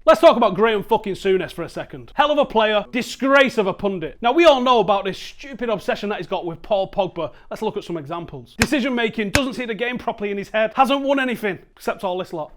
Let's talk about Graeme fucking Souness for a second. Hell of a player, disgrace of a pundit. Now we all know about this stupid obsession that he's got with Paul Pogba. Let's look at some examples. Decision making, doesn't see the game properly in his head, hasn't won anything, except all this lot.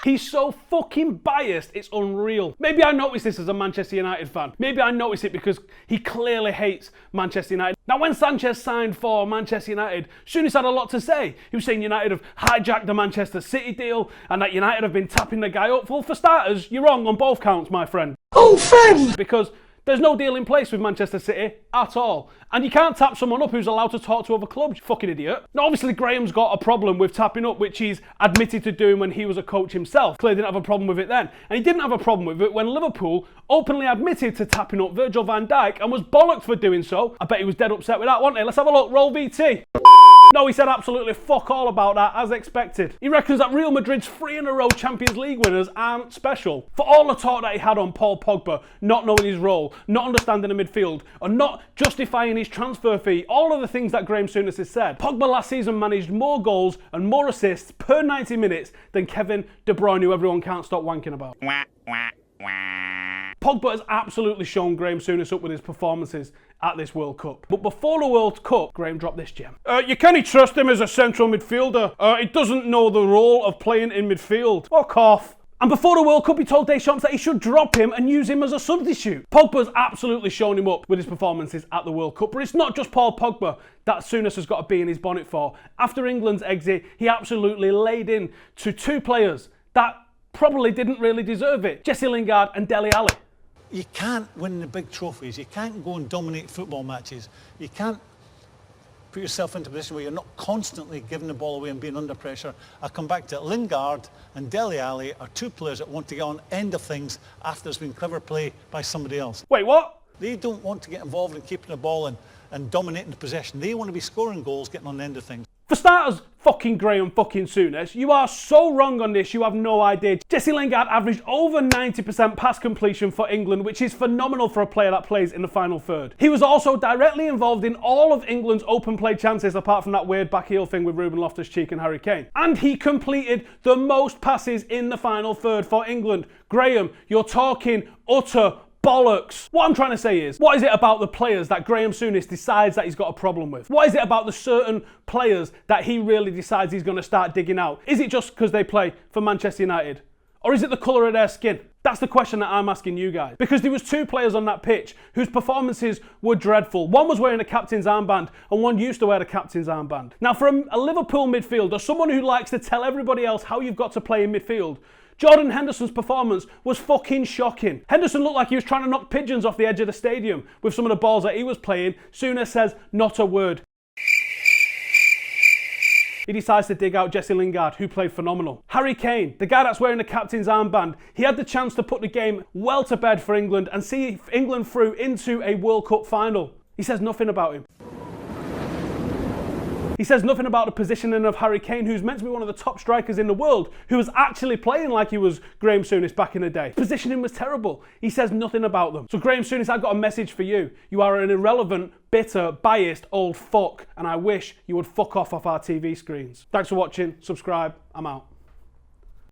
He's so fucking biased, it's unreal. Maybe I noticed this as a Manchester United fan. Maybe I noticed it because he clearly hates Manchester United. Now when Sanchez signed for Manchester United, Souness had a lot to say. He was saying United have hijacked the Manchester City deal and that United have been tapping the guy up. Well, for starters, you're wrong on both counts, my friend. Oh, friend! Because there's no deal in place with Manchester City at all. And you can't tap someone up who's allowed to talk to other clubs, you fucking idiot. Now obviously Graham's got a problem with tapping up, which he's admitted to doing when he was a coach himself. Clearly didn't have a problem with it then. And he didn't have a problem with it when Liverpool openly admitted to tapping up Virgil van Dijk and was bollocked for doing so. I bet he was dead upset with that, wasn't he? Let's have a look, roll VT. No, he said absolutely fuck all about that, as expected. He reckons that Real Madrid's 3 in a row Champions League winners aren't special. For all the talk that he had on Paul Pogba, not knowing his role, not understanding the midfield, and not justifying his transfer fee, all of the things that Graeme Souness has said, Pogba last season managed more goals and more assists per 90 minutes than Kevin De Bruyne, who everyone can't stop wanking about. Pogba has absolutely shown Graeme Souness up with his performances at this World Cup. But before the World Cup, Graeme dropped this gem. You can't trust him as a central midfielder. He doesn't know the role of playing in midfield. Fuck off. And before the World Cup, he told Deschamps that he should drop him and use him as a substitute. Pogba's absolutely shown him up with his performances at the World Cup. But it's not just Paul Pogba that Souness has got to be in his bonnet for. After England's exit, he absolutely laid in to 2 players that probably didn't really deserve it. Jesse Lingard and Dele Alli. You can't win the big trophies. You can't go and dominate football matches. You can't put yourself into a position where you're not constantly giving the ball away and being under pressure. I come back to it. Lingard and Dele Alli are 2 players that want to get on end of things after there's been clever play by somebody else. Wait, what? They don't want to get involved in keeping the ball and dominating the possession. They want to be scoring goals, getting on the end of things. For starters, fucking Graeme fucking Souness, you are so wrong on this, you have no idea. Jesse Lingard averaged over 90% pass completion for England, which is phenomenal for a player that plays in the final third. He was also directly involved in all of England's open play chances, apart from that weird back heel thing with Ruben Loftus-Cheek and Harry Kane. And he completed the most passes in the final third for England. Graeme, you're talking utter bollocks. What I'm trying to say is, what is it about the players that Graeme Souness decides that he's got a problem with? What is it about the certain players that he really decides he's going to start digging out? Is it just because they play for Manchester United? Or is it the colour of their skin? That's the question that I'm asking you guys. Because there was 2 players on that pitch whose performances were dreadful. One was wearing a captain's armband and one used to wear the captain's armband. Now for a Liverpool midfielder, someone who likes to tell everybody else how you've got to play in midfield, Jordan Henderson's performance was fucking shocking. Henderson looked like he was trying to knock pigeons off the edge of the stadium with some of the balls that he was playing. Souness says not a word. He decides to dig out Jesse Lingard, who played phenomenal. Harry Kane, the guy that's wearing the captain's armband, he had the chance to put the game well to bed for England and see England through into a World Cup final. He says nothing about him. He says nothing about the positioning of Harry Kane, who's meant to be one of the top strikers in the world, who was actually playing like he was Graeme Souness back in the day. Positioning was terrible. He says nothing about them. So Graeme Souness, I've got a message for you. You are an irrelevant, bitter, biased old fuck, and I wish you would fuck off our TV screens. Thanks for watching. Subscribe. I'm out.